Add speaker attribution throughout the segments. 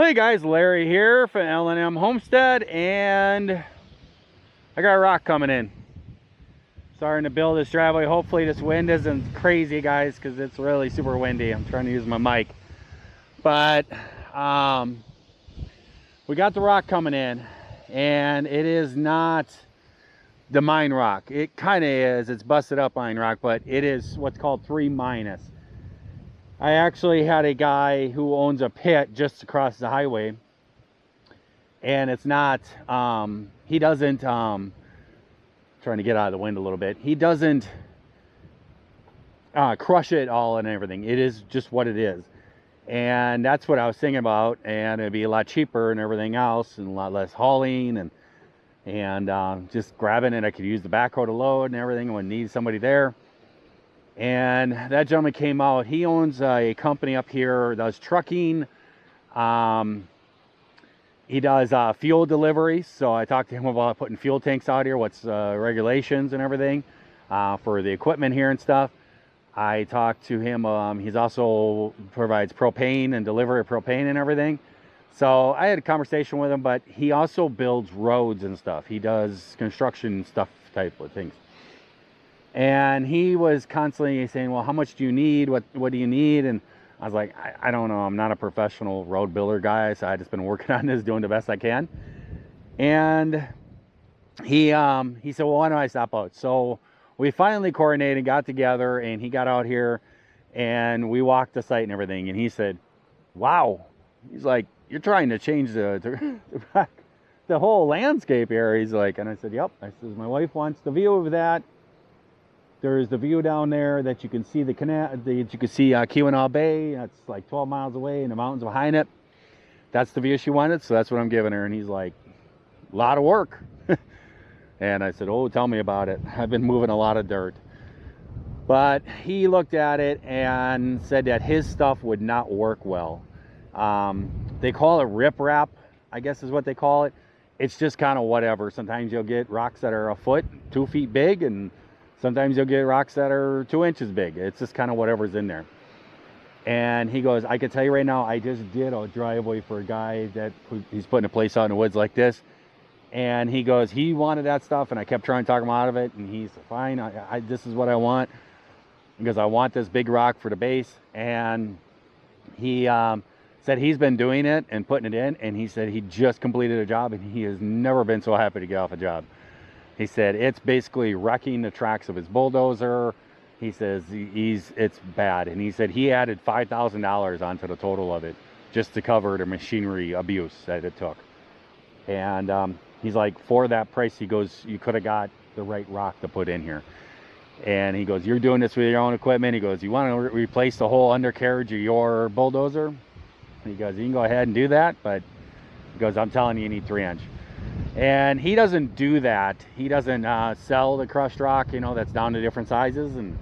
Speaker 1: Hey guys, Larry here from L&M Homestead, and I got a rock coming in. Starting to build this driveway. Hopefully this wind isn't crazy, guys, because it's really super windy. I'm trying to use my mic. But we got the rock coming in, and it is not the mine rock. It kind of is. It's busted up mine rock, but it is what's called 3-. I actually had a guy who owns a pit just across the highway, and it's not he doesn't trying to get out of the wind a little bit, he doesn't crush it all and everything. It is just what it is, and that's what I was thinking about. And it'd be a lot cheaper and everything else, and a lot less hauling, and just grabbing it. I could use the backhoe to load and everything when need somebody there. And that gentleman came out. He owns a company up here, does trucking. He does fuel deliveries. So I talked to him about putting fuel tanks out here, what's regulations and everything for the equipment here and stuff. I talked to him. He's also provides propane and delivery of propane and everything. So I had a conversation with him, but he also builds roads and stuff. He does construction stuff type of things. And he was constantly saying, well, how much do you need? What do you need? And I was like, I don't know. I'm not a professional road builder guy. So I just been working on this, doing the best I can. And he said, well, why don't I stop out? So we finally coordinated, got together, and he got out here and we walked the site and everything. And he said, wow. He's like, you're trying to change the whole landscape here. He's like, and I said, yep. I said, my wife wants the view of that. There's the view down there that you can see the canal, that you can see Keweenaw Bay. That's like 12 miles away, and the mountains behind it. That's the view she wanted, so that's what I'm giving her. And he's like, a lot of work. And I said, oh, tell me about it. I've been moving a lot of dirt. But he looked at it and said that his stuff would not work well. They call it riprap, I guess is what they call it. It's just kind of whatever. Sometimes you'll get rocks that are 1 foot, 2 feet big, and sometimes you'll get rocks that are 2 inches big. It's just kind of whatever's in there. And he goes, I can tell you right now, I just did a driveway for a guy that he's putting a place out in the woods like this. And he goes, he wanted that stuff, and I kept trying to talk him out of it. And he's fine, this is what I want. He goes, I want this big rock for the base. And he said he's been doing it and putting it in. And he said he just completed a job, and he has never been so happy to get off a job. He said it's basically wrecking the tracks of his bulldozer. He says it's bad. And he said he added $5,000 onto the total of it just to cover the machinery abuse that it took. And he's like, for that price, he goes, you could have got the right rock to put in here. And he goes, you're doing this with your own equipment. He goes, you want to replace the whole undercarriage of your bulldozer? And he goes, you can go ahead and do that. But he goes, I'm telling you, need 3-inch. And he doesn't do that. He doesn't sell the crushed rock, you know, that's down to different sizes and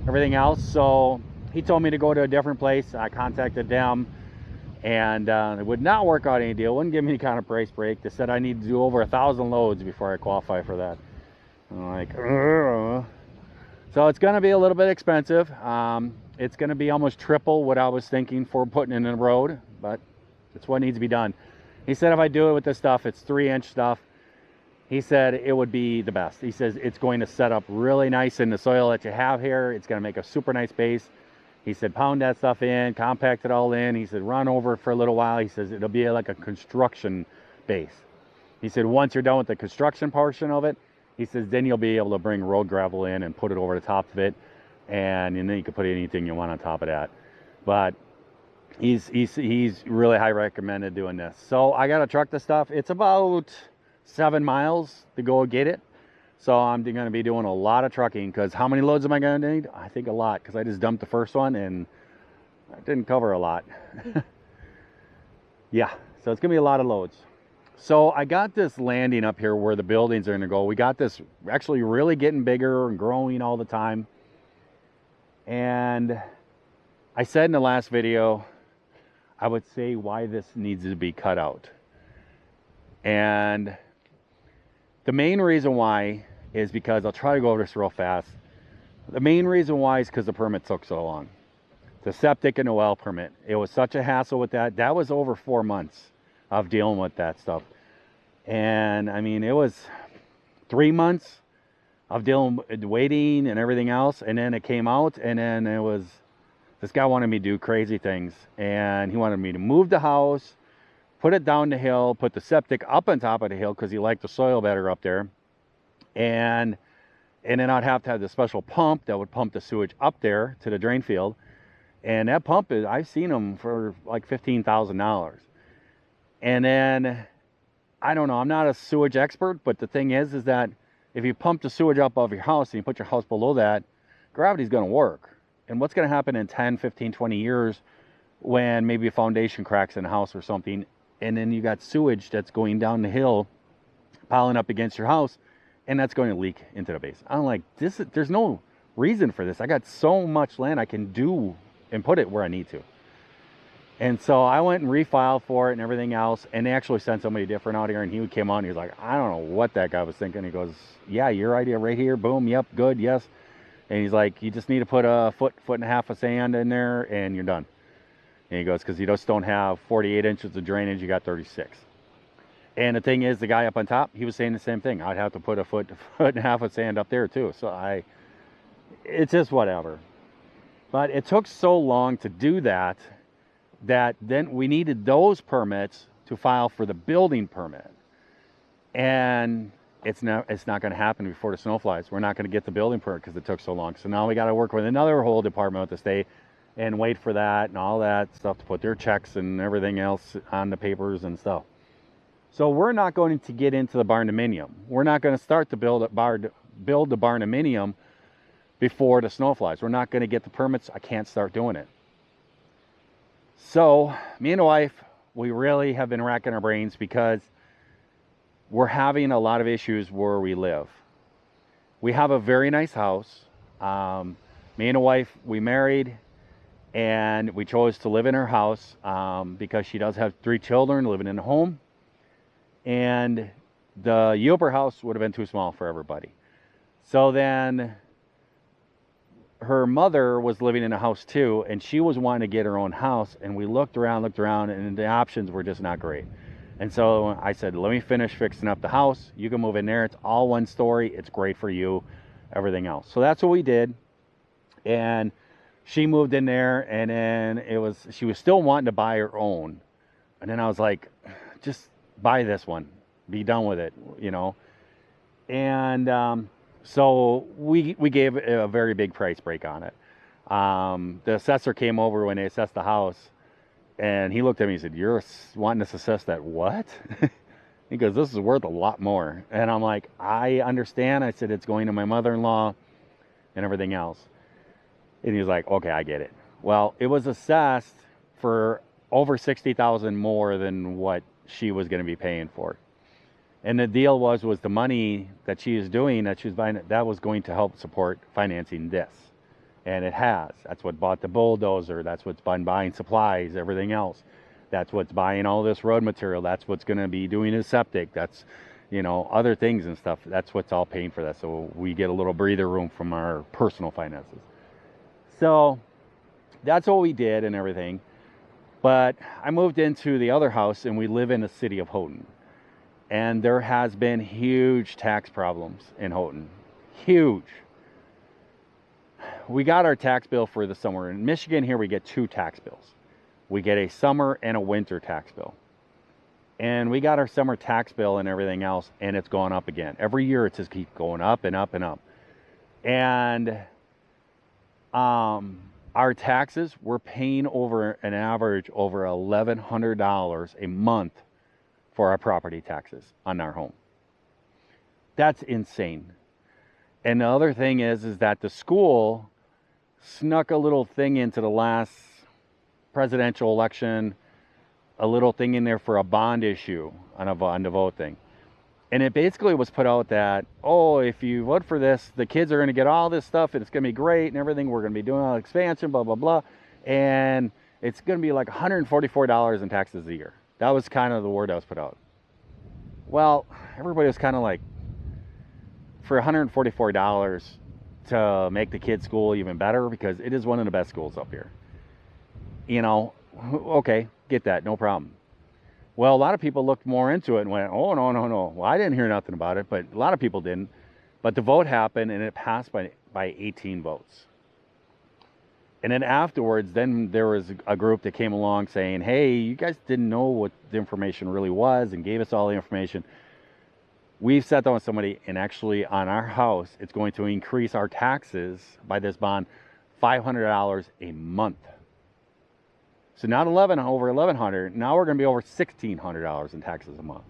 Speaker 1: everything else. So he told me to go to a different place. I contacted them, and it would not work out any deal. Wouldn't give me any kind of price break. They said I need to do over 1,000 loads before I qualify for that. I'm like, ugh. So it's going to be a little bit expensive. It's going to be almost triple what I was thinking for putting in the road, but it's what needs to be done. He said if I do it with this stuff, it's 3-inch stuff. He said it would be the best. He says it's going to set up really nice in the soil that you have here. It's going to make a super nice base. He said pound that stuff in, compact it all in. He said run over it for a little while. He says it'll be like a construction base. He said once you're done with the construction portion of it, he says then you'll be able to bring road gravel in and put it over the top of it, and then you can put anything you want on top of that. But he's really high recommended doing this. So I got to truck the stuff. It's about 7 miles to go get it. So I'm going to be doing a lot of trucking, because how many loads am I going to need? I think a lot, because I just dumped the first one and I didn't cover a lot. Yeah, so it's going to be a lot of loads. So I got this landing up here where the buildings are going to go. We got this actually really getting bigger and growing all the time. And I said in the last video, I would say why this needs to be cut out. And the main reason why is because, I'll try to go over this real fast. The main reason why is because the permit took so long. the septic and the well permit. It was such a hassle with that. That was over 4 months of dealing with that stuff. And I mean, it was 3 months of dealing, waiting and everything else. And then it came out, and then it was, this guy wanted me to do crazy things. And he wanted me to move the house, put it down the hill, put the septic up on top of the hill because he liked the soil better up there. And then I'd have to have the special pump that would pump the sewage up there to the drain field. And that pump is, I've seen them for like $15,000. And then, I don't know, I'm not a sewage expert, but the thing is that if you pump the sewage up off your house and you put your house below that, gravity's going to work. And what's going to happen in 10, 15, 20 years when maybe a foundation cracks in a house or something, and then you got sewage that's going down the hill, piling up against your house, and that's going to leak into the base. I'm like, there's no reason for this. I got so much land I can do and put it where I need to. And so I went and refiled for it and everything else, and they actually sent somebody different out here, and he came on, he was like, I don't know what that guy was thinking. He goes, yeah, your idea right here, boom, yep, good, yes. And he's like, you just need to put a foot and a half of sand in there, and you're done. And he goes, because you just don't have 48 inches of drainage, you got 36. And the thing is, the guy up on top, he was saying the same thing. I'd have to put a foot and a half of sand up there too. So it's just whatever. But it took so long to do that then we needed those permits to file for the building permit. And it's not going to happen before the snow flies. We're not going to get the building permit because it took so long. So now we got to work with another whole department with the state and wait for that and all that stuff to put their checks and everything else on the papers and stuff. So we're not going to get into the barndominium. We're not going to start to build the barndominium before the snow flies. We're not going to get the permits. I can't start doing it. So me and the wife, we really have been racking our brains because we're having a lot of issues where we live. We have a very nice house. Me and the wife, we married, and we chose to live in her house because she does have 3 children living in a home. And the Yoper house would have been too small for everybody. So then her mother was living in a house too, and she was wanting to get her own house, and we looked around, and the options were just not great. And so I said, let me finish fixing up the house. You can move in there. It's all 1 story. It's great for you, everything else. So that's what we did. And she moved in there, and then she was still wanting to buy her own. And then I was like, just buy this one, be done with it, you know. And so we gave a very big price break on it. The assessor came over when they assessed the house, and he looked at me and said, you're wanting us to assess that what? He goes, this is worth a lot more. And I'm like, I understand. I said, it's going to my mother-in-law and everything else. And he was like, okay, I get it. Well, it was assessed for over $60,000 more than what she was going to be paying for. And the deal was the money that she is doing, that she was buying, that was going to help support financing this. And it has. That's what bought the bulldozer. That's what's been buying supplies, everything else. That's what's buying all this road material. That's what's going to be doing his septic. That's, you know, other things and stuff. That's what's all paying for that. So we get a little breather room from our personal finances. So that's what we did and everything. But I moved into the other house, and we live in the city of Houghton. And there has been huge tax problems in Houghton. Huge. We got our tax bill for the summer. In Michigan here, we get 2 tax bills. We get a summer and a winter tax bill. And we got our summer tax bill and everything else, and it's gone up again. Every year it just keeps going up and up and up. And our taxes, we're paying over an average over $1,100 a month for our property taxes on our home. That's insane. And the other thing is that the school snuck a little thing into the last presidential election, a little thing in there for a bond issue on the vote thing. And it basically was put out that, oh, if you vote for this, the kids are going to get all this stuff, and it's going to be great and everything. We're going to be doing all expansion, blah, blah, blah. And it's going to be like $144 in taxes a year. That was kind of the word that was put out. Well, everybody was kind of like, for $144 to make the kids' school even better, because it is one of the best schools up here. you know, okay, get that, no problem. Well, a lot of people looked more into it and went, oh, no, no, no. Well, I didn't hear nothing about it, but a lot of people didn't. But the vote happened, and it passed by 18 votes. And then afterwards, then there was a group that came along saying, hey, you guys didn't know what the information really was and gave us all the information. We've sat down with somebody, and actually on our house, it's going to increase our taxes by this bond $500 a month. So not over $1,100. Now we're going to be over $1,600 in taxes a month.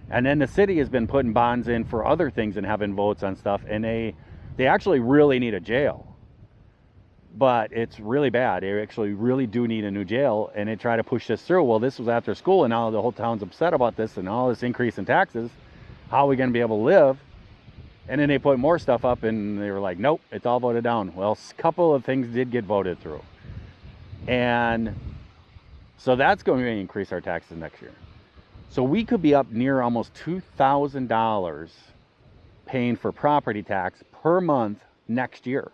Speaker 1: And then the city has been putting bonds in for other things and having votes on stuff, and they actually really need a jail. But it's really bad. They actually really do need a new jail, and they try to push this through. Well, this was after school, and now the whole town's upset about this and all this increase in taxes. How are we going to be able to live? And then they put more stuff up, and they were like, nope, it's all voted down. Well, a couple of things did get voted through. And so that's going to increase our taxes next year. So we could be up near almost $2,000 paying for property tax per month next year.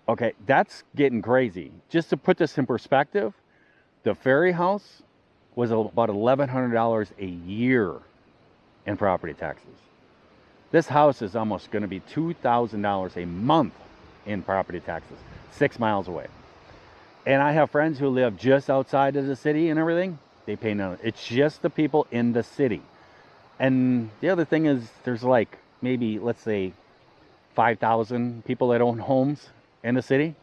Speaker 1: Okay, that's getting crazy. Just to put this in perspective, the Ferry House was about $1,100 a year in property taxes. This house is almost going to be $2,000 a month in property taxes, 6 miles away. And I have friends who live just outside of the city and everything. They pay none. It's just the people in the city. And the other thing is, there's like maybe, let's say, 5,000 people that own homes in the city.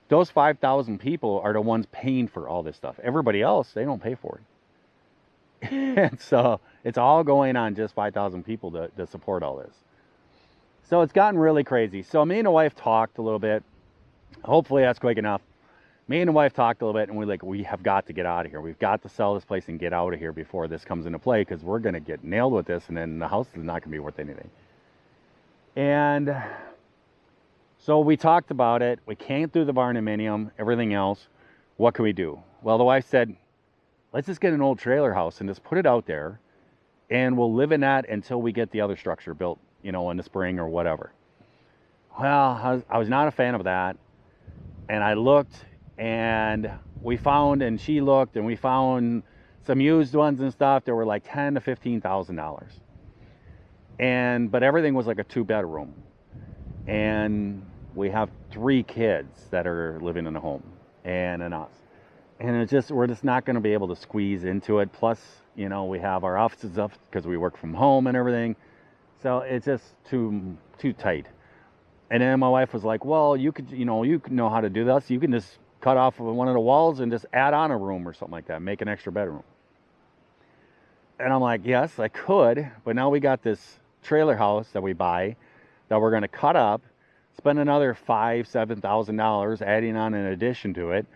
Speaker 1: Those 5,000 people are the ones paying for all this stuff. Everybody else, they don't pay for it. And so it's all going on just 5,000 people to support all this. So it's gotten really crazy. So me and the wife talked a little bit. Hopefully that's quick enough. Me and the wife talked a little bit, and we have got to get out of here. We've got to sell this place and get out of here before this comes into play, because we're going to get nailed with this, and then the house is not going to be worth anything. And so we talked about it. We came through the barnuminium, everything else. What can we do? Well, the wife said, let's just get an old trailer house and just put it out there, and we'll live in that until we get the other structure built, you know, in the spring or whatever. Well, I was not a fan of that. And I looked, and we found, and she looked, and we found some used ones and stuff that were like $10,000 to $15,000. But everything was like a 2-bedroom. And we have 3 kids that are living in a home, and us. And we're just not going to be able to squeeze into it. Plus, you know, we have our offices up because we work from home and everything. So it's just too tight. And then my wife was like, well, you know how to do this. You can just cut off one of the walls and just add on a room or something like that, make an extra bedroom. And I'm like, yes, I could. But now we got this trailer house that we buy that we're going to cut up, spend another $5,000 to $7,000 adding on an addition to it.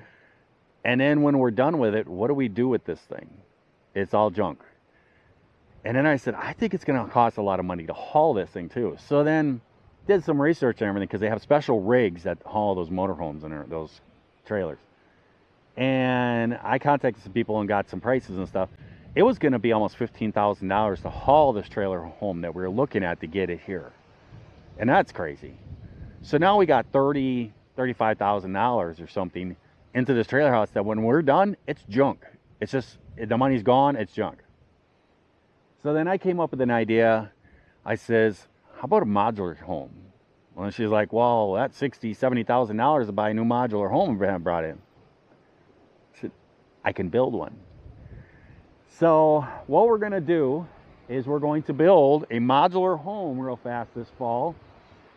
Speaker 1: And then when we're done with it, what do we do with this thing? It's all junk. And then I said, I think it's going to cost a lot of money to haul this thing too. So then did some research and everything, because they have special rigs that haul those motorhomes and those trailers. And I contacted some people and got some prices and stuff. It was going to be almost $15,000 to haul this trailer home that we were looking at to get it here. And that's crazy. So now we got $35,000 or something into this trailer house that when we're done, it's junk. It's just, the money's gone, it's junk. So then I came up with an idea. I says, how about a modular home? Well, she's like, well, that's $60,000, $70,000 to buy a new modular home and brought in. I said, I can build one. So what we're going to do is we're going to build a modular home real fast this fall.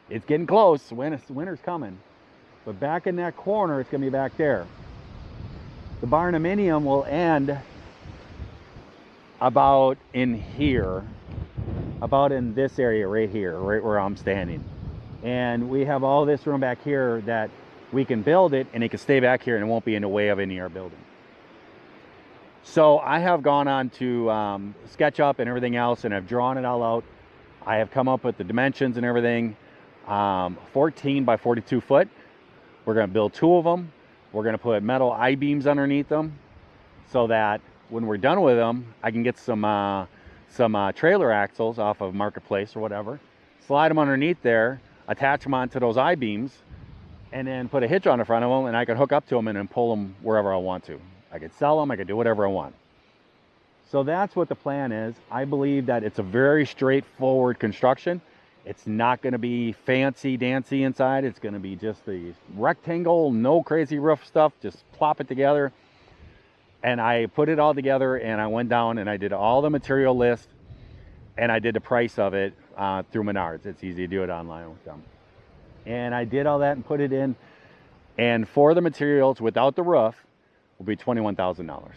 Speaker 1: It's getting close. Winter's coming. But back in that corner, it's going to be back there. The barnuminium will end about in here, about in this area right here, right where I'm standing. And we have all this room back here that we can build it, and it can stay back here and it won't be in the way of any of our building. So I have gone on to SketchUp and everything else, and I've drawn it all out. I have come up with the dimensions and everything. 14 by 42 foot. We're going to build 2 of them. We're going to put metal I-beams underneath them so that when we're done with them, I can get some trailer axles off of Marketplace or whatever, slide them underneath there, attach them onto those I-beams, and then put a hitch on the front of them, and I could hook up to them and then pull them wherever I want to. I could sell them, I could do whatever I want. So that's what the plan is. I believe that it's a very straightforward construction. It's not going to be fancy dancy inside. It's going to be just the rectangle, no crazy roof stuff. Just plop it together. And I put it all together, and I went down and I did all the material list, and I did the price of it through Menards. It's easy to do it online with them. And I did all that and put it in. And for the materials without the roof will be $21,000.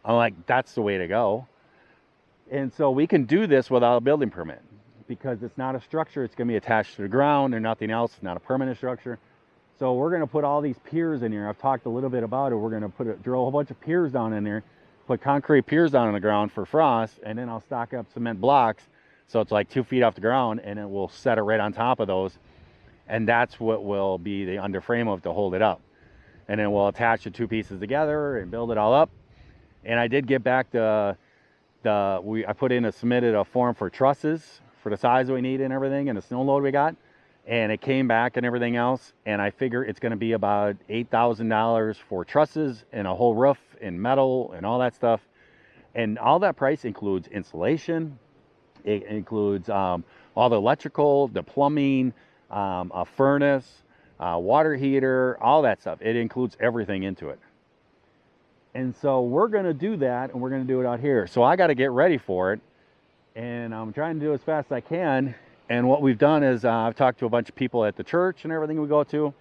Speaker 1: I'm like, that's the way to go. And so we can do this without a building permit because it's not a structure. It's going to be attached to the ground or nothing else. It's not a permanent structure. So we're going to put all these piers in here. I've talked a little bit about it. We're going to drill a whole bunch of piers down in there, put concrete piers down on the ground for frost, and then I'll stock up cement blocks so it's like 2 feet off the ground, and then we'll set it right on top of those. And that's what will be the underframe of to hold it up. And then we'll attach the two pieces together and build it all up. And I did get back I submitted a form for trusses for the size we need and everything, and the snow load we got, and it came back and everything else. And I figure it's going to be about $8,000 for trusses and a whole roof and metal and all that stuff. And all that price includes insulation. It includes all the electrical, the plumbing, a furnace, water heater, all that stuff. It includes everything into it. And so we're going to do that, and we're going to do it out here. So I got to get ready for it, and I'm trying to do it as fast as I can. And what we've done is I've talked to a bunch of people at the church and everything we go to,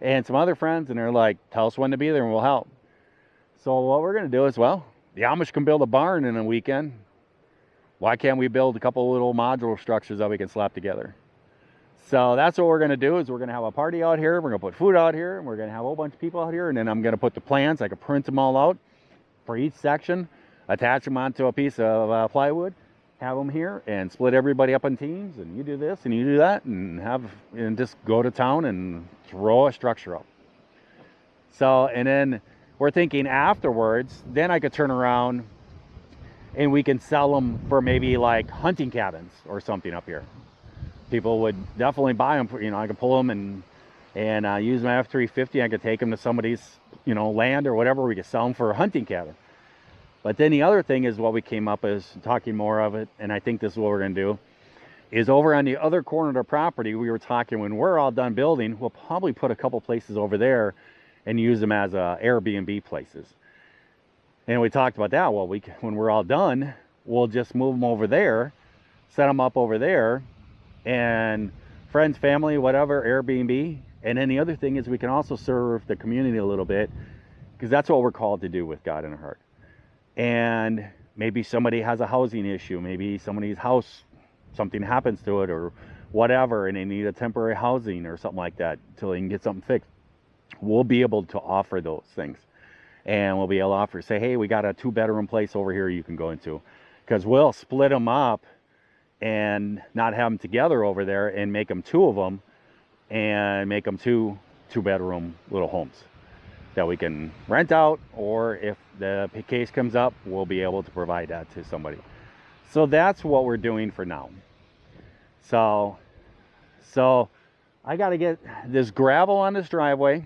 Speaker 1: and some other friends, and they're like, tell us when to be there and we'll help. So what we're going to do is, well, the Amish can build a barn in a weekend. Why can't we build a couple little modular structures that we can slap together? So that's what we're going to do is we're going to have a party out here. We're going to put food out here, and we're going to have a whole bunch of people out here. And then I'm going to put the plans. I can print them all out for each section, attach them onto a piece of plywood, have them here, and split everybody up in teams. And you do this and you do that, and just go to town and throw a structure up. So, and then we're thinking afterwards, then I could turn around and we can sell them for maybe like hunting cabins or something up here. People would definitely buy them. I could pull them and use my F-350. I could take them to somebody's, land or whatever. We could sell them for a hunting cabin. But then the other thing is what we came up is talking more of it, and I think this is what we're going to do, is over on the other corner of the property, we were talking when we're all done building, we'll probably put a couple places over there and use them as Airbnb places. And we talked about that. Well, when we're all done, we'll just move them over there, set them up over there, and friends, family, whatever, Airbnb. And then the other thing is we can also serve the community a little bit, because that's what we're called to do with God in our heart. And maybe somebody has a housing issue, maybe somebody's house, something happens to it or whatever, and they need a temporary housing or something like that until they can get something fixed. We'll be able to offer those things. And we'll be able to offer, say, hey, we got a 2-bedroom place over here you can go into. Because we'll split them up and not have them together over there and make them 2 of them and make them 2-bedroom little homes that we can rent out, or if the case comes up, we'll be able to provide that to somebody. So that's what we're doing for now. So I got to get this gravel on this driveway,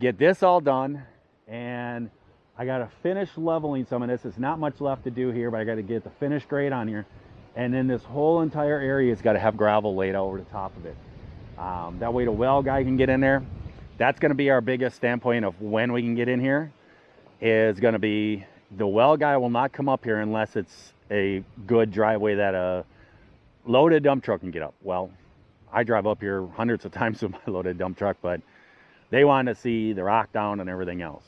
Speaker 1: get this all done, and I got to finish leveling some of this. There's not much left to do here, but I got to get the finished grade on here. And then this whole entire area has got to have gravel laid over the top of it. That way the well guy can get in there. That's going to be our biggest standpoint of when we can get in here, is going to be the well guy will not come up here unless it's a good driveway that a loaded dump truck can get up. Well, I drive up here hundreds of times with my loaded dump truck, but they want to see the rock down and everything else.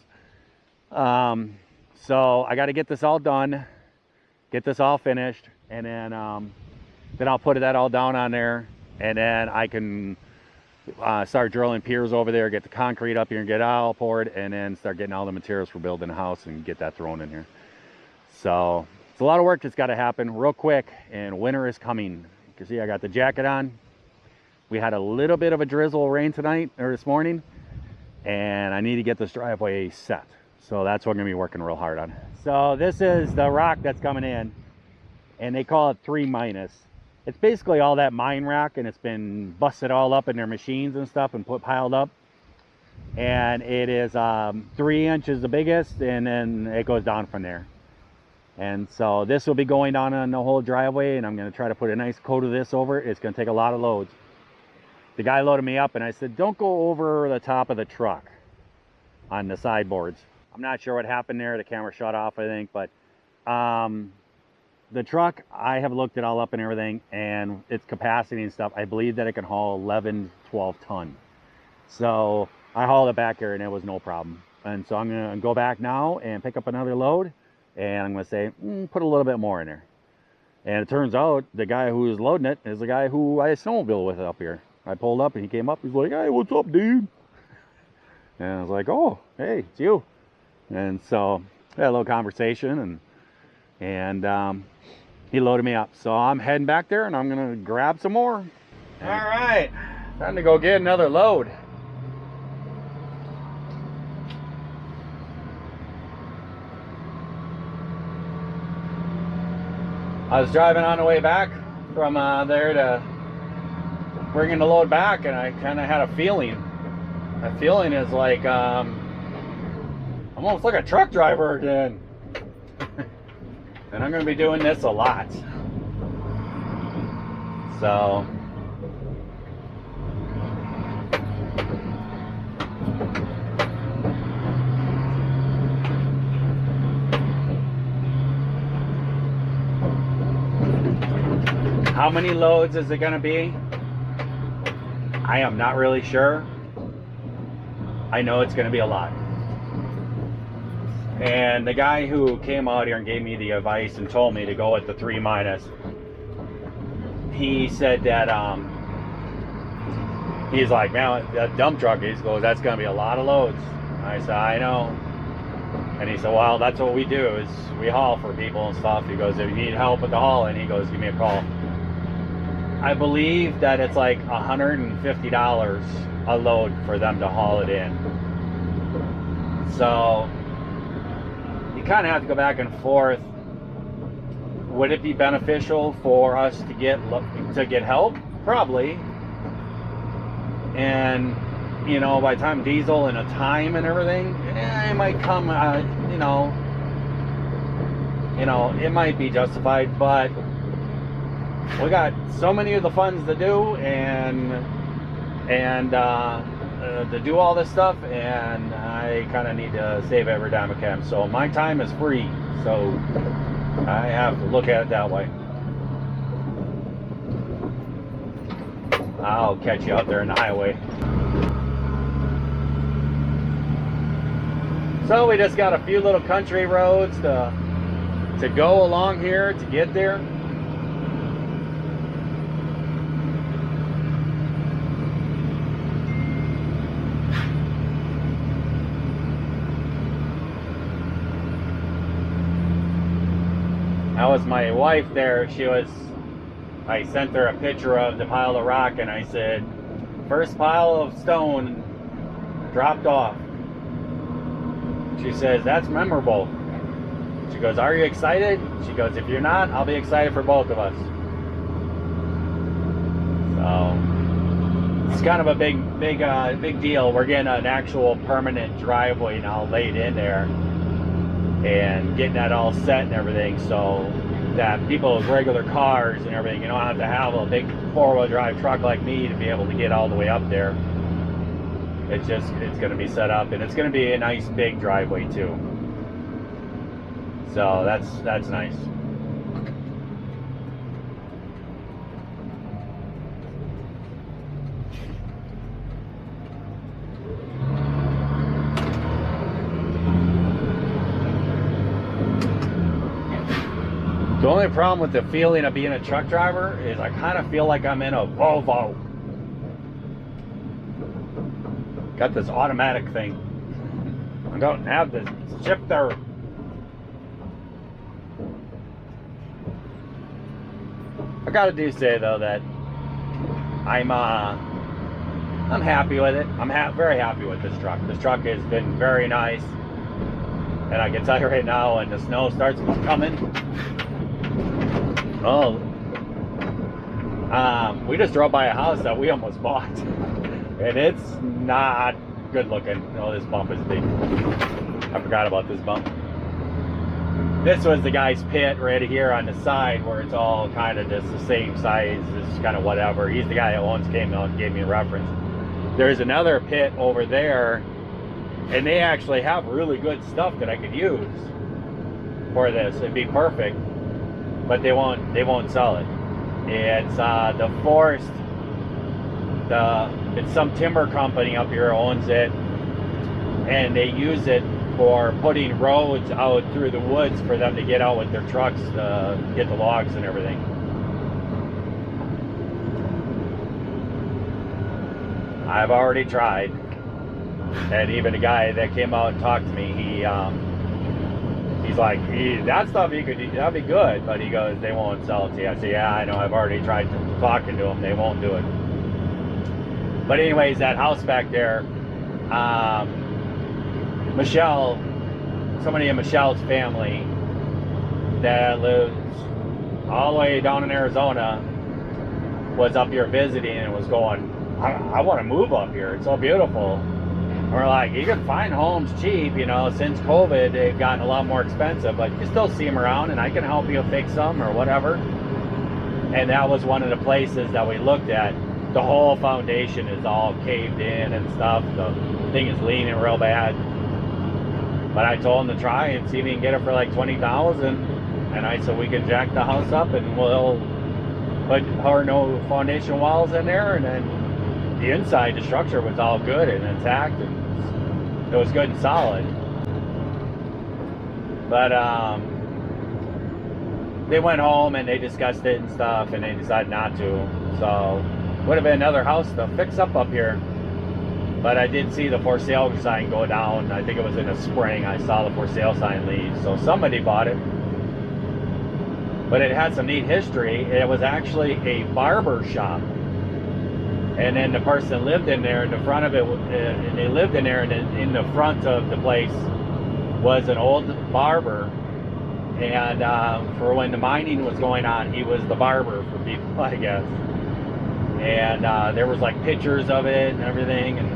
Speaker 1: So I got to get this all done, get this all finished, and then I'll put that all down on there, and then I can start drilling piers over there, get the concrete up here and get it all poured, and then start getting all the materials for building a house and get that thrown in here. So it's a lot of work that's got to happen real quick, and winter is coming. You can see I got the jacket on. We had a little bit of a drizzle rain tonight or this morning, and I need to get this driveway set. So that's what I'm going to be working real hard on. So this is the rock that's coming in, and they call it 3-. It's basically all that mine rock, and it's been busted all up in their machines and stuff and piled up. And it is 3 inches the biggest, and then it goes down from there. And so this will be going down on the whole driveway, and I'm going to try to put a nice coat of this over it. It's going to take a lot of loads. The guy loaded me up, and I said, don't go over the top of the truck on the sideboards. I'm not sure what happened there. The camera shut off, I think, but the truck, I have looked it all up and everything, and its capacity and stuff, I believe that it can haul 11, 12 ton. So I hauled it back here, and it was no problem. And so I'm going to go back now and pick up another load, and I'm going to say, put a little bit more in there. And it turns out the guy who was loading it is the guy who I snowmobile with up here. I pulled up, and he came up. He's like, hey, what's up, dude? And I was like, oh, hey, it's you. And so we had a little conversation, and he loaded me up. So I'm heading back there, and I'm going to grab some more. All right, time to go get another load. I was driving on the way back from there to bringing the load back, and I kind of had a feeling. My feeling is like I'm almost like a truck driver again. And I'm going to be doing this a lot. So how many loads is it going to be? I am not really sure. I know it's going to be a lot. And the guy who came out here and gave me the advice and told me to go at the 3-, he said that he's like, man, that dump truck, he goes, that's going to be a lot of loads. I said, I know. And he said, well, that's what we do, is we haul for people and stuff. He goes, if you need help with the hauling, he goes, give me a call. I believe that it's like $150 a load for them to haul it in. So you kind of have to go back and forth. Would it be beneficial for us to get help? Probably. And you know, by the time diesel and a time and everything, it might come. You know, it might be justified, but we got so many of the funds to do and to do all this stuff, and I kind of need to save every dime I can. So my time is free, so I have to look at it that way. I'll catch you out there in the highway. So we just got a few little country roads to go along here to get there. That was my wife there. I sent her a picture of the pile of rock, and I said, first pile of stone dropped off. She says, that's memorable. She goes, are you excited? She goes, if you're not, I'll be excited for both of us. So it's kind of a big deal. We're getting an actual permanent driveway now laid in there, and getting that all set and everything, so that people with regular cars and everything, you don't have to have a big 4-wheel drive truck like me to be able to get all the way up there. It's going to be set up, and it's going to be a nice big driveway too. So that's nice. The only problem with the feeling of being a truck driver is I kind of feel like I'm in a Volvo. Got this automatic thing. I don't have this shifter. I gotta say though that I'm happy with it. I'm very happy with this truck. This truck has been very nice, and I can tell you right now, when the snow starts coming, oh, We just drove by a house that we almost bought, and it's not good looking. Oh, this bump is big. I forgot about this bump. This was the guy's pit right here on the side where it's all kind of just the same size. It's kind of whatever. He's the guy that once came out and gave me a reference. There's another pit over there, and they actually have really good stuff that I could use for this. It'd be perfect, but they won't sell it. It's the forest. It's some timber company up here owns it, and they use it for putting roads out through the woods for them to get out with their trucks to get the logs and everything. I've already tried, and even the guy that came out and talked to me, he's like, that stuff you could do, that'd be good, but he goes, they won't sell it to you. I say, yeah, I know, I've already tried talking to them, they won't do it. But anyways, that house back there, Michelle, somebody in Michelle's family that lives all the way down in Arizona was up here visiting and was going, I want to move up here. It's so beautiful. And we're like, you can find homes cheap, you know, since COVID, they've gotten a lot more expensive, but you still see them around and I can help you fix them or whatever. And that was one of the places that we looked at. The whole foundation is all caved in and stuff. The thing is leaning real bad. But I told him to try and see if he can get it for like $20,000. And I said, we can jack the house up and we'll put no foundation walls in there, and then the inside, the structure was all good and intact, and it was good and solid. But they went home and they discussed it and stuff, and they decided not to. So would have been another house to fix up here. But I did see the for sale sign go down. I think it was in the spring. I saw the for sale sign leave. So somebody bought it. But it had some neat history. It was actually a barber shop. And then the person lived in there, in the front of it, and they lived in there, and in the front of the place was an old barber. And for when the mining was going on, he was the barber for people, I guess. And there was like pictures of it and everything, and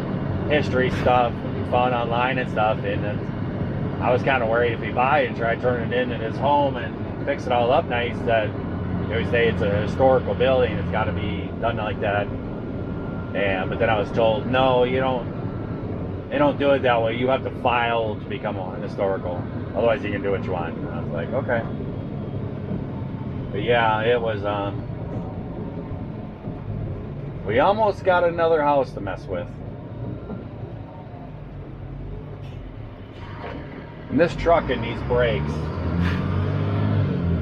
Speaker 1: history stuff we found online and stuff. And I was kind of worried if he buy it and try to turn it into his home and fix it all up nice, that they would say it's a historical building, it's got to be done like that. And but then I was told, no, they don't do it that way. You have to file to become a historical, otherwise you can do what you want. And I was like, okay. But yeah, it was we almost got another house to mess with. And this truck and these brakes,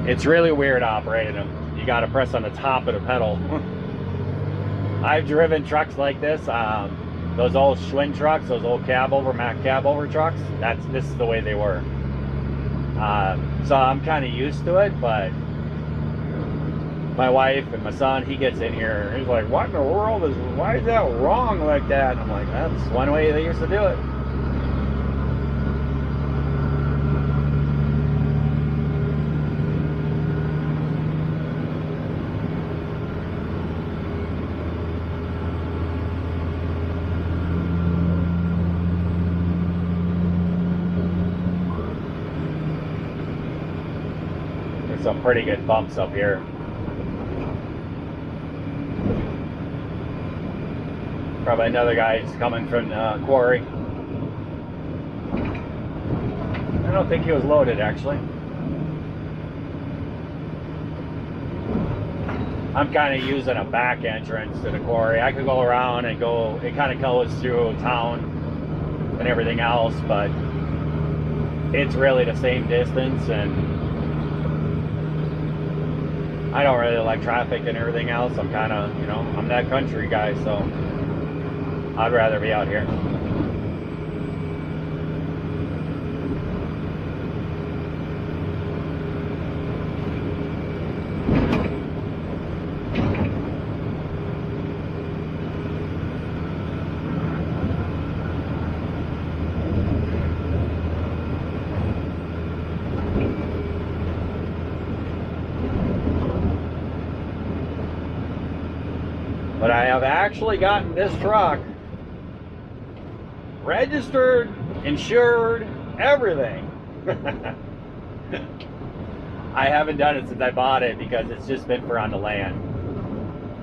Speaker 1: it's really weird operating them. You got to press on the top of the pedal. I've driven trucks like this, those old Schwinn trucks, those old Mack cab over trucks. This is the way they were. So I'm kind of used to it, but my wife and my son, he gets in here and he's like, what in the world why is that wrong like that? And I'm like, that's one way they used to do it. There's some pretty good bumps up here. Probably another guy's coming from the quarry. I don't think he was loaded, actually. I'm kind of using a back entrance to the quarry. I could go around and go, it kind of goes through town and everything else, but it's really the same distance, and I don't really like traffic and everything else. I'm kind of, I'm that country guy, so I'd rather be out here. But I have actually gotten this truck registered, insured, everything. I haven't done it since I bought it because it's just been for on the land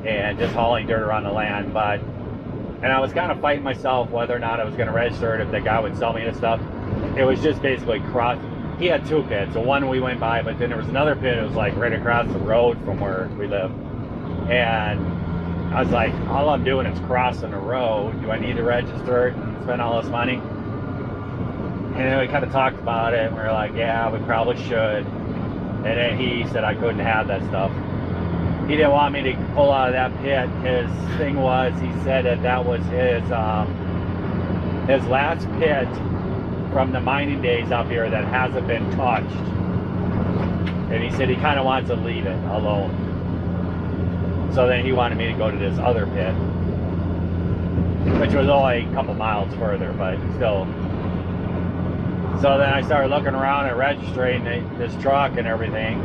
Speaker 1: and just hauling dirt around the land. And I was kind of fighting myself whether or not I was going to register it, if the guy would sell me the stuff. It was just basically he had two pits. So one we went by, but then there was another pit. It was like right across the road from where we live. And I was like, all I'm doing is crossing the road. Do I need to register it and spend all this money? And then we kind of talked about it, and we were like, yeah, we probably should. And then he said I couldn't have that stuff. He didn't want me to pull out of that pit. His thing was, he said that was his last pit from the mining days up here that hasn't been touched. And he said he kind of wants to leave it alone. So then he wanted me to go to this other pit, which was only a couple miles further, but still. So then I started looking around and registering this truck and everything.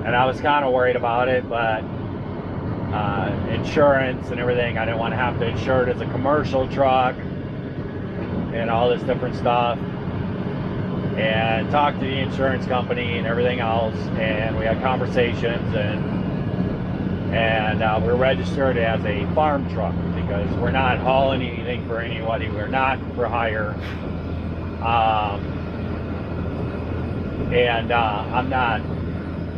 Speaker 1: And I was kind of worried about it, but insurance and everything, I didn't want to have to insure it as a commercial truck and all this different stuff. And talked to the insurance company and everything else, and we had conversations, and we're registered as a farm truck because we're not hauling anything for anybody. We're not for hire. I'm not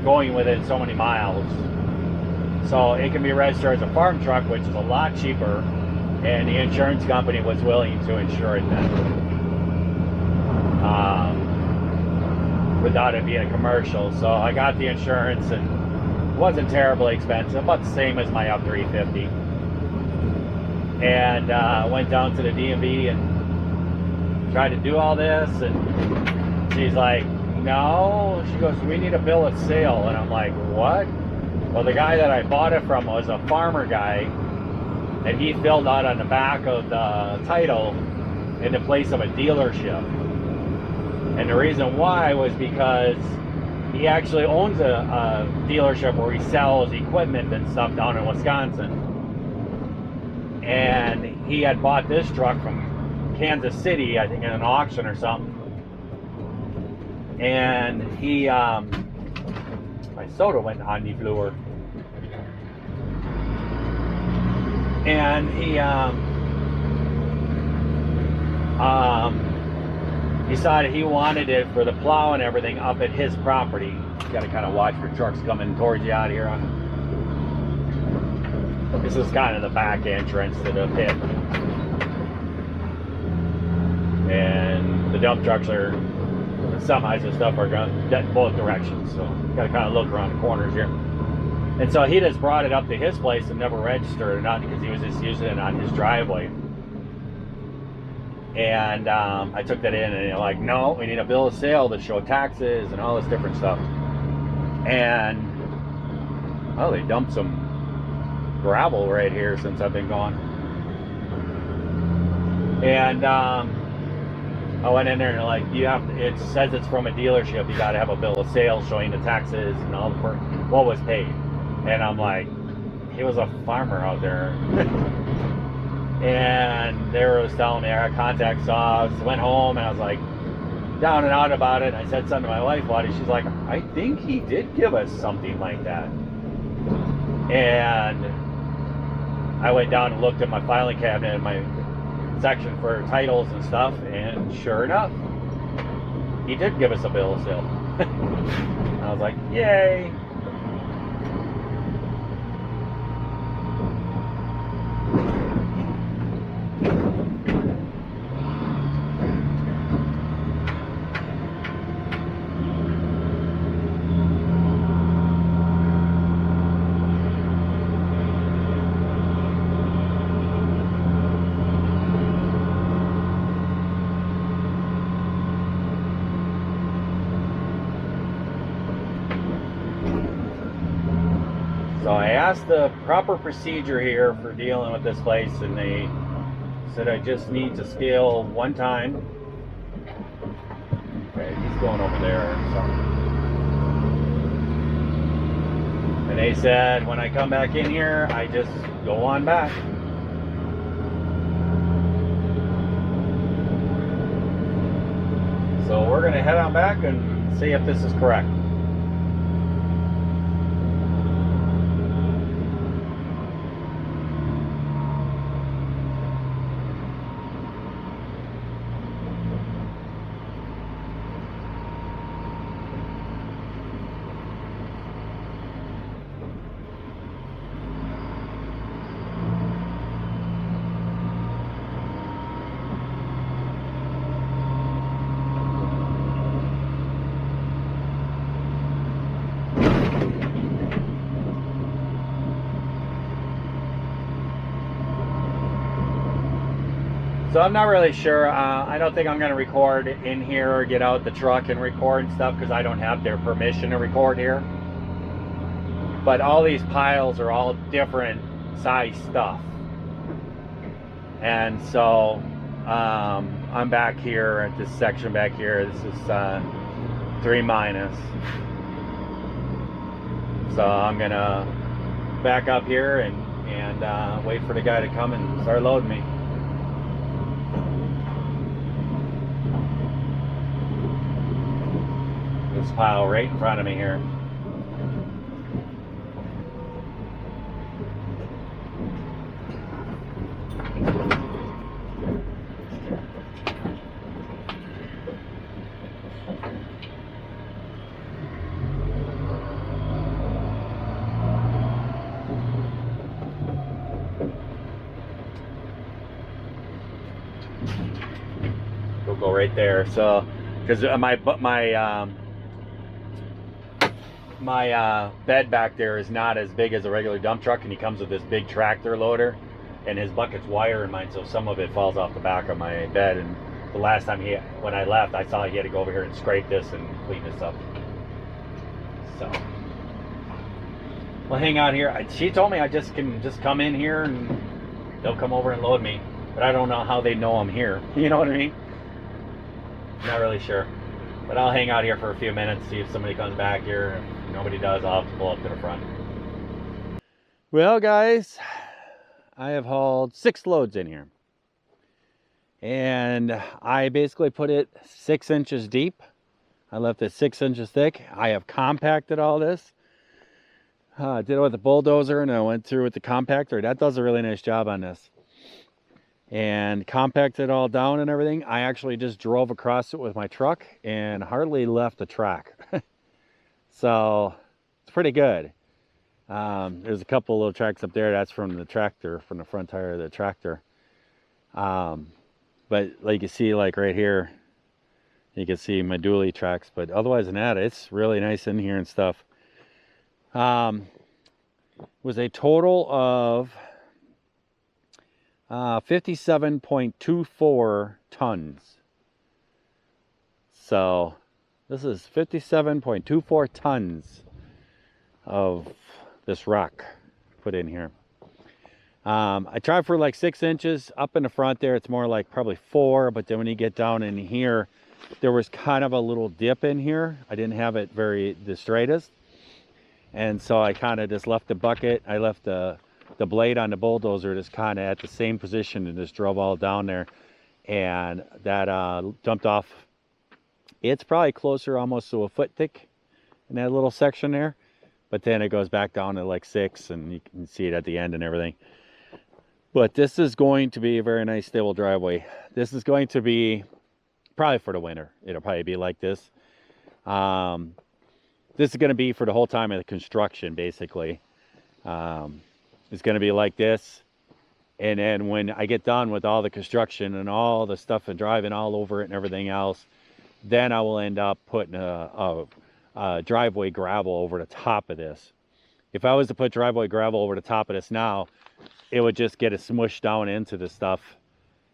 Speaker 1: going within so many miles. So it can be registered as a farm truck, which is a lot cheaper, and the insurance company was willing to insure it then. Without it being a commercial. So I got the insurance, and it wasn't terribly expensive, about the same as my F-350. And went down to the DMV and tried to do all this, and she's like, no. She goes, we need a bill of sale. And I'm like, what? Well, the guy that I bought it from was a farmer guy, and he filled out on the back of the title in the place of a dealership. And the reason why was because he actually owns a dealership where he sells equipment and stuff down in Wisconsin. And he had bought this truck from Kansas City, I think, in an auction or something. And he, my soda went on the floor. And he, decided he wanted it for the plow and everything up at his property. You gotta kind of watch for trucks coming towards you out here. This is kind of the back entrance to the pit. And the dump trucks are, the semis and stuff are going both directions. So you gotta kind of look around the corners here. And so he just brought it up to his place and never registered it, not because he was just using it on his driveway. And I took that in, and they're like, no, we need a bill of sale to show taxes and all this different stuff. And, well, they dumped some gravel right here since I've been gone. And I went in there, and they're like, it says it's from a dealership. You got to have a bill of sale showing the taxes and all the what was paid. And I'm like, he was a farmer out there. And they were telling me I got contact saws. Went home, and I was like down and out about it. And I said something to my wife about it. She's like, I think he did give us something like that. And I went down and looked at my filing cabinet in my section for titles and stuff, and sure enough, he did give us a bill of sale. I was like, yay. So I asked the proper procedure here for dealing with this place, and they said I just need to scale one time. Okay, he's going over there or something. And They said when I come back in here, I just go on back. So we're gonna head on back and see if this is correct. So I'm not really sure. I don't think I'm going to record in here or get out the truck and record and stuff because I don't have their permission to record here. But all these piles are all different size stuff. And so I'm back here at this section back here. This is 3 minus. So I'm going to back up here and wait for the guy to come and start loading me. This pile right in front of me here. We'll go right there. So, because my bed back there is not as big as a regular dump truck, and he comes with this big tractor loader, and his bucket's wider than mine, so some of it falls off the back of my bed. And the last time when I left, I saw he had to go over here and scrape this and clean this up. So we'll hang out here. She told me I can just come in here and they'll come over and load me, but I don't know how they know I'm here. You know what I mean? Not really sure. But I'll hang out here for a few minutes, see if somebody comes back here. If nobody does, I'll have to pull up to the front. Well, guys, I have hauled 6 loads in here. And I basically put it 6 inches deep. I left it 6 inches thick. I have compacted all this. I did it with the bulldozer and I went through with the compactor. That does a really nice job on this. And compacted it all down and everything. I actually just drove across it with my truck and hardly left the track. So it's pretty good. There's a couple little tracks up there. That's from the tractor, from the front tire of the tractor. But like you see, like right here, you can see my dually tracks. But otherwise than that, it's really nice in here and stuff. Was a total of 57.24 tons. So this is 57.24 tons of this rock put in here. I tried for like 6 inches up in the front there. It's more like probably 4, but then when you get down in here, there was kind of a little dip in here. I didn't have it the straightest. And so I kind of just left the bucket. I left the blade on the bulldozer just kind of at the same position and just drove all down there. And that dumped off. It's probably closer almost to a foot thick in that little section there. But then it goes back down to like 6 and you can see it at the end and everything. But this is going to be a very nice stable driveway. This is going to be probably for the winter. It'll probably be like this. This is going to be for the whole time of the construction, basically. It's going to be like this. And then when I get done with all the construction and all the stuff and driving all over it and everything else, then I will end up putting a driveway gravel over the top of this. If I was to put driveway gravel over the top of this now, it would just get it smushed down into the stuff,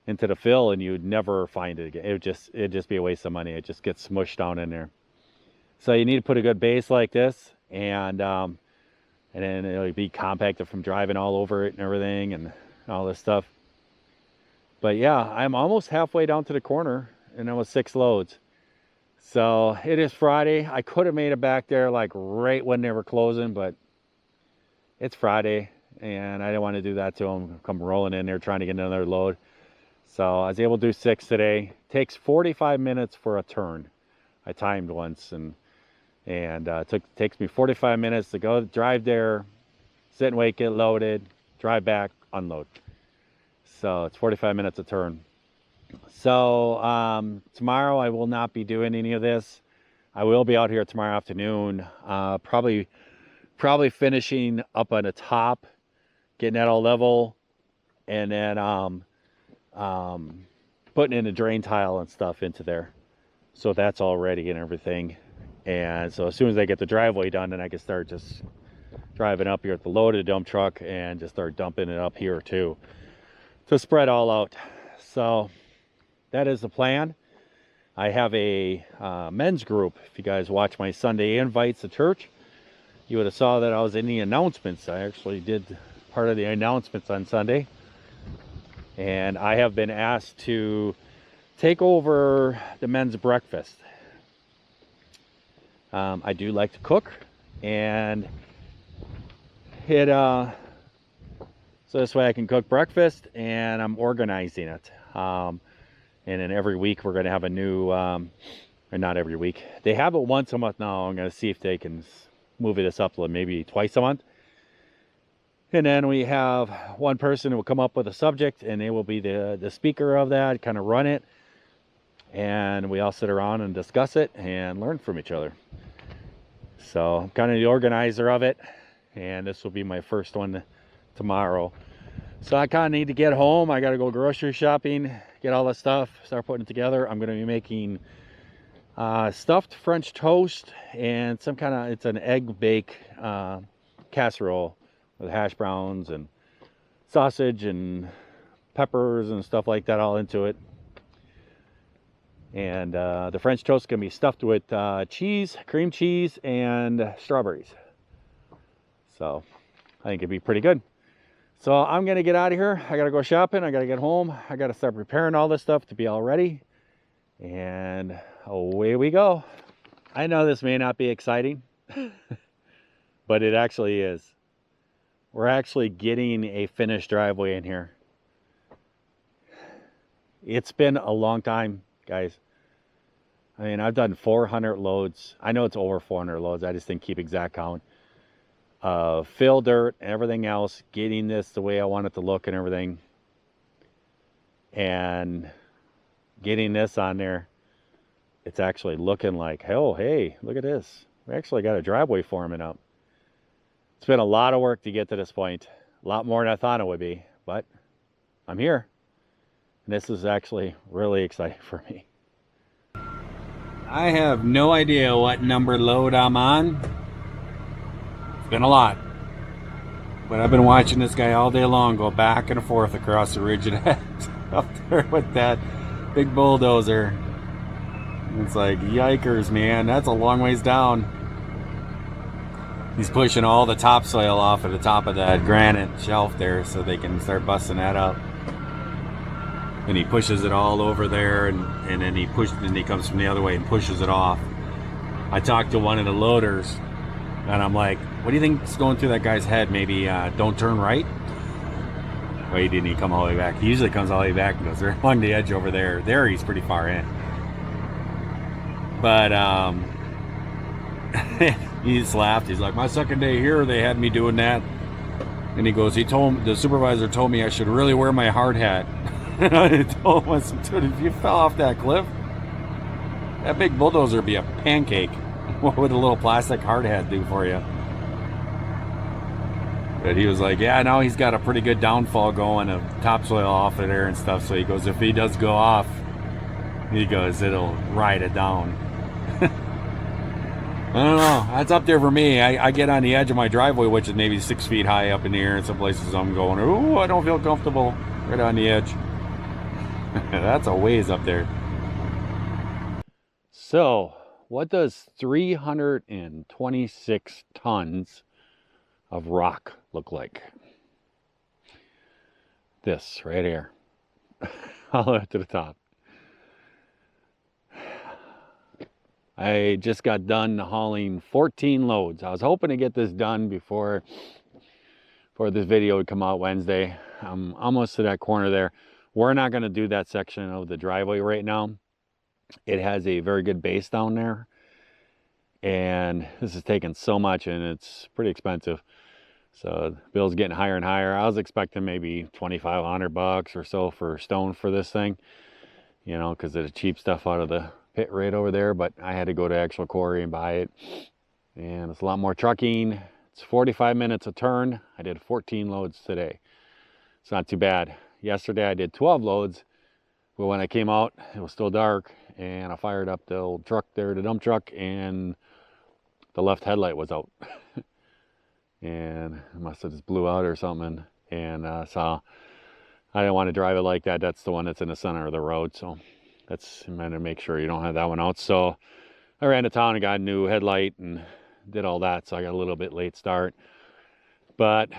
Speaker 1: into the fill, and you'd never find it again. It'd just be a waste of money. It just gets smushed down in there. So you need to put a good base like this, and then it'll be compacted from driving all over it and everything and all this stuff. But yeah, I'm almost halfway down to the corner, and that was 6 loads. So it is Friday. I could have made it back there like right when they were closing, but it's Friday, and I didn't want to do that to them, come rolling in there trying to get another load. So I was able to do 6 today. Takes 45 minutes for a turn. I timed once, and takes me 45 minutes to go drive there, sit and wait, get loaded, drive back, unload. So it's 45 minutes a turn. So tomorrow I will not be doing any of this. I will be out here tomorrow afternoon, probably finishing up on the top, getting that all level, and then putting in a drain tile and stuff into there, so that's all ready and everything. And so as soon as I get the driveway done, then I can start just driving up here with the loaded dump truck and just start dumping it up here too, to spread all out. So that is the plan. I have a men's group. If you guys watch my Sunday invites to church, you would have saw that I was in the announcements. I actually did part of the announcements on Sunday. And I have been asked to take over the men's breakfast. I do like to cook, and so this way I can cook breakfast, and I'm organizing it. And then every week we're going to have a new, or not every week. They have it once a month now. I'm going to see if they can move this up to maybe twice a month. And then we have one person who will come up with a subject, and they will be the speaker of that, kind of run it. And we all sit around and discuss it and learn from each other. So I'm kind of the organizer of it, and this will be my first one tomorrow. So I kind of need to get home. I got to go grocery shopping, get all the stuff, start putting it together. I'm going to be making stuffed French toast and some kind of, it's an egg bake casserole with hash browns and sausage and peppers and stuff like that all into it. And the French toast can be stuffed with cheese, cream cheese, and strawberries. So I think it'd be pretty good. So I'm going to get out of here. I got to go shopping. I got to get home. I got to start preparing all this stuff to be all ready. And away we go. I know this may not be exciting, but it actually is. We're actually getting a finished driveway in here. It's been a long time, guys. I mean, I've done 400 loads. I know it's over 400 loads. I just didn't keep exact count. Fill dirt and everything else, getting this the way I want it to look and everything. And getting this on there, it's actually looking like, oh, hey, look at this. We actually got a driveway forming up. It's been a lot of work to get to this point. A lot more than I thought it would be, but I'm here. And this is actually really exciting for me. I have no idea what number load I'm on. It's been a lot. But I've been watching this guy all day long go back and forth across the ridge and up there with that big bulldozer. It's like, yikers, man. That's a long ways down. He's pushing all the topsoil off of the top of that granite shelf there so they can start busting that up. And he pushes it all over there, and then he comes from the other way and pushes it off. I talked to one of the loaders, and I'm like, what do you think's going through that guy's head? Maybe don't turn right? Well, he didn't. He come all the way back. He usually comes all the way back and goes right along the edge over there. There he's pretty far in. But he just laughed. He's like, my second day here, they had me doing that. And he goes, the supervisor told me I should really wear my hard hat. And I told him, I said, dude, if you fell off that cliff, that big bulldozer would be a pancake. What would a little plastic hard hat do for you? But he was like, yeah, now he's got a pretty good downfall going of topsoil off of there and stuff. So he goes, if he does go off, he goes, it'll ride it down. I don't know. That's up there for me. I get on the edge of my driveway, which is maybe 6 feet high up in the air. In some places I'm going, ooh, I don't feel comfortable. Right on the edge. That's a ways up there. So, what does 326 tons of rock look like? This right here. All the way to the top. I just got done hauling 14 loads. I was hoping to get this done before for this video to come out Wednesday. I'm almost to that corner there. We're not going to do that section of the driveway right now. It has a very good base down there, and this is taking so much, and it's pretty expensive. So the bill's getting higher and higher. I was expecting maybe $2,500 or so for stone for this thing, you know, because of the cheap stuff out of the pit right over there. But I had to go to actual quarry and buy it, and it's a lot more trucking. It's 45 minutes a turn. I did 14 loads today. It's not too bad. Yesterday I did 12 loads, but when I came out, it was still dark, and I fired up the old truck there, the dump truck, and the left headlight was out. And it must have just blew out or something. And so I didn't want to drive it like that. That's the one that's in the center of the road. So that's, I'm going to make sure you don't have that one out. So I ran to town and got a new headlight and did all that. So I got a little bit late start. But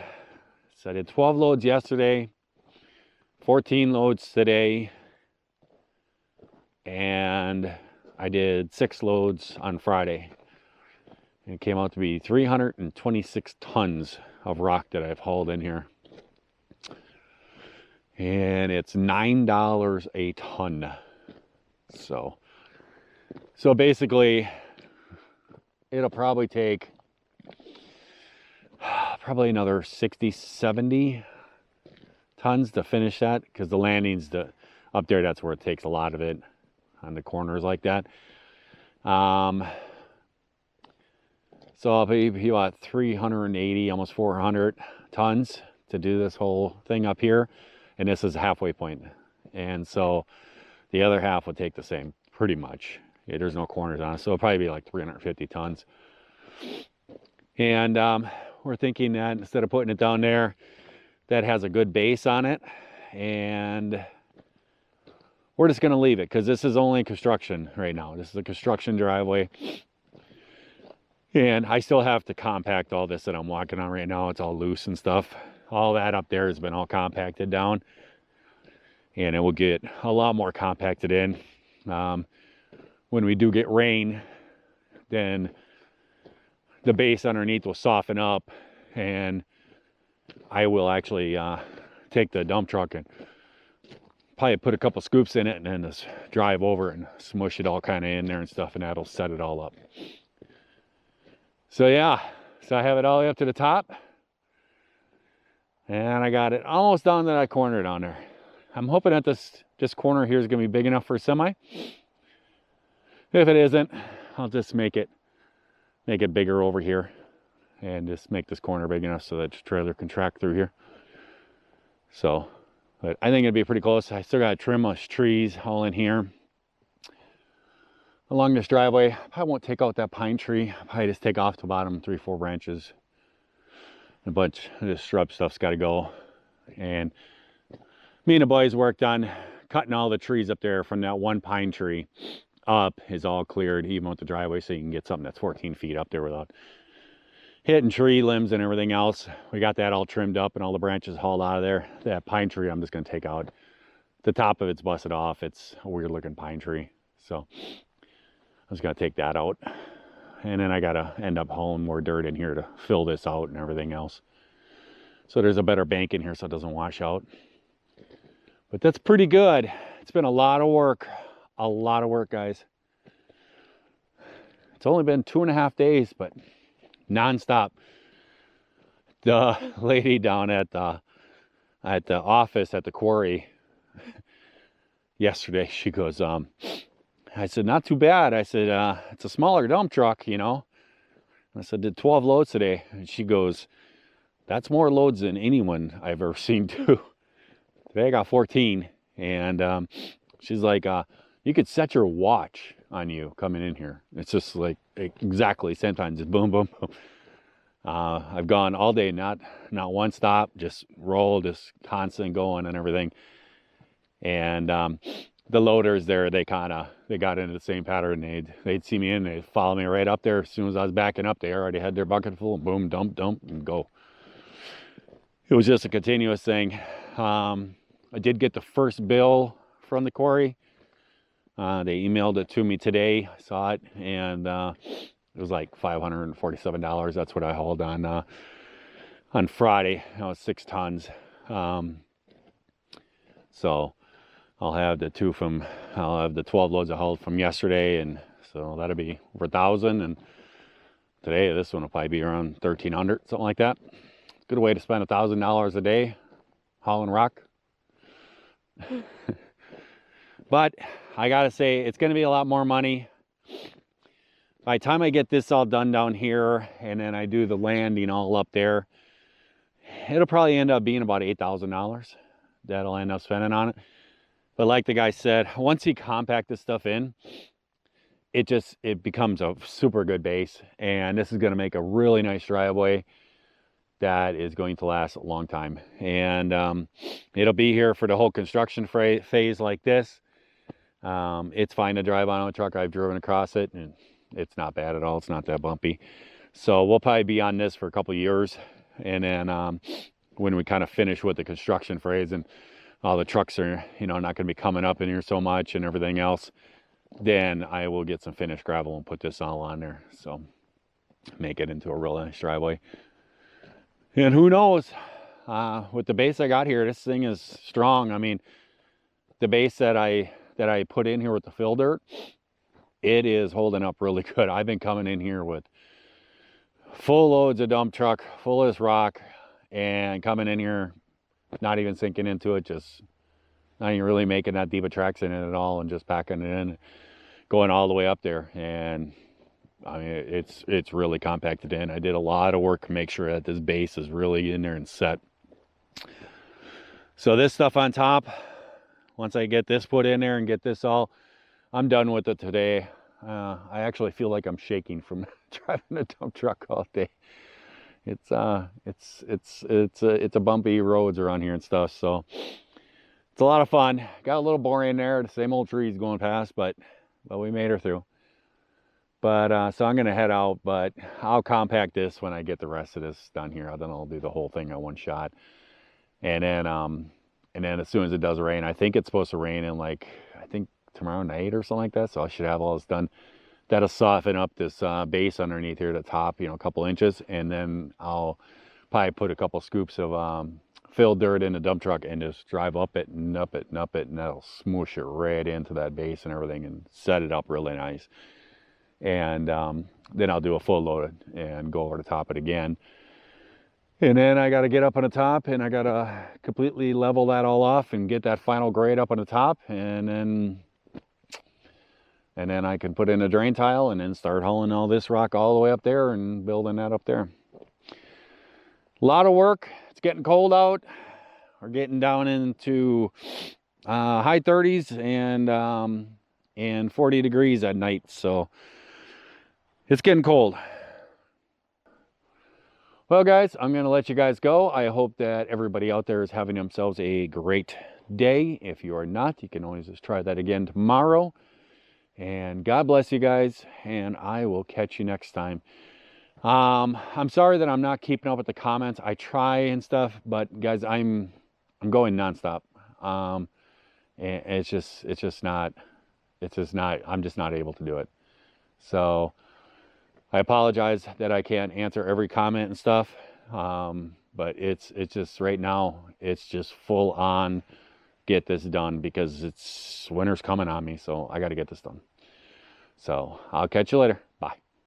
Speaker 1: so I did 12 loads yesterday, 14 loads today, and I did 6 loads on Friday. And it came out to be 326 tons of rock that I've hauled in here. And it's $9 a ton. So basically, it'll probably take probably another 60, 70 tons to finish that, because the landings up there, that's where it takes a lot of it, on the corners like that. So I'll be about 380, almost 400 tons to do this whole thing up here. And this is a halfway point. And so the other half would take the same, pretty much. Yeah, there's no corners on it. So it'll probably be like 350 tons. And we're thinking that instead of putting it down there, that has a good base on it. And we're just going to leave it, because this is only construction right now. This is a construction driveway. And I still have to compact all this that I'm walking on right now. It's all loose and stuff. All that up there has been all compacted down. And it will get a lot more compacted in. When we do get rain, then the base underneath will soften up. And I will actually take the dump truck and probably put a couple scoops in it and then just drive over and smush it all kind of in there and stuff. And that'll set it all up. So yeah, so I have it all the way up to the top, and I got it almost down to that corner down there. I'm hoping that this corner here is going to be big enough for a semi. If it isn't, I'll just make it bigger over here, and just make this corner big enough so that the trailer can track through here. So, but I think it'll be pretty close. I still got to trim those trees all in here along this driveway. I won't take out that pine tree. I'll probably just take off the bottom 3-4 branches. A bunch of this shrub stuff's got to go. And me and the boys worked on cutting all the trees up there from that one pine tree up. Is all cleared, even with the driveway, so you can get something that's 14 feet up there without hitting tree limbs and everything else. We got that all trimmed up and all the branches hauled out of there. That pine tree I'm just going to take out. The top of it's busted off. It's a weird looking pine tree. So I'm just going to take that out. And then I got to end up hauling more dirt in here to fill this out and everything else. So there's a better bank in here so it doesn't wash out. But that's pretty good. It's been a lot of work. A lot of work, guys. It's only been 2.5 days, but non-stop. The lady down at the office at the quarry yesterday, she goes, I said, not too bad. I said, it's a smaller dump truck, you know. I said, did 12 loads today. And she goes, that's more loads than anyone I've ever seen do. Today I got 14. And she's like, you could set your watch on you coming in here. It's just like exactly same time, just boom, boom, boom. I've gone all day, not one stop, just roll, just constant going and everything. And the loaders there, they got into the same pattern. They'd see me in, they'd follow me right up there. As soon as I was backing up, they already had their bucket full. Boom, dump, and go. It was just a continuous thing. I did get the first bill from the quarry. They emailed it to me today. I saw it, and it was like $547. That's what I hauled on on Friday. That was 6 tons. So I'll have the 12 loads I hauled from yesterday, and so that'll be over 1,000. And today this one will probably be around 1,300, something like that. Good way to spend $1,000 a day hauling rock. But I gotta say, it's gonna be a lot more money. By the time I get this all done down here and then I do the landing all up there, it'll probably end up being about $8,000 that I'll end up spending on it. But like the guy said, once you compact this stuff in, it becomes a super good base. And this is going to make a really nice driveway that is going to last a long time. And it'll be here for the whole construction phase like this. It's fine to drive on a truck. I've driven across it and it's not bad at all. It's not that bumpy. So we'll probably be on this for a couple of years. And then when we kind of finish with the construction phase and all the trucks are, you know, not going to be coming up in here so much and everything else, then I will get some finished gravel and put this all on there. So make it into a real nice driveway. And who knows, with the base I got here, this thing is strong. I mean, the base that I put in here with the fill dirt, it is holding up really good. I've been coming in here with full loads of dump truck, full of this rock, and coming in here, not even sinking into it, just not even really making that deep of tracks in it at all, and just packing it in, going all the way up there. And I mean, it's really compacted in. I did a lot of work to make sure that this base is really in there and set. So this stuff on top, once I get this put in there and get this all, I'm done with it today. I actually feel like I'm shaking from driving a dump truck all day. It's a bumpy roads around here and stuff, so it's a lot of fun. Got a little boring there, the same old trees going past, but we made her through. But so I'm gonna head out, but I'll compact this when I get the rest of this done here. Then I'll do the whole thing in one shot. And then as soon as it does rain, I think it's supposed to rain in like, I think tomorrow night or something like that. So I should have all this done. That'll soften up this base underneath here at the top, you know, a couple inches. And then I'll probably put a couple scoops of filled dirt in the dump truck and just drive up it and up it and up it. And that'll smoosh it right into that base and everything and set it up really nice. And then I'll do a full load and go over the top of it again. And then I got to get up on the top and I got to completely level that all off and get that final grade up on the top. And then I can put in a drain tile and then start hauling all this rock all the way up there and building that up there. A lot of work. It's getting cold out. We're getting down into high 30s and 40 degrees at night. So it's getting cold. Well, guys, I'm going to let you guys go. I hope that everybody out there is having themselves a great day. If you are not, you can always just try that again tomorrow. And God bless you guys, and I will catch you next time. I'm sorry that I'm not keeping up with the comments. I try and stuff, but guys, I'm going nonstop. And I'm just not able to do it. So I apologize that I can't answer every comment and stuff. But it's just right now, it's just full on get this done because winter's coming on me. So I got to get this done. So I'll catch you later. Bye.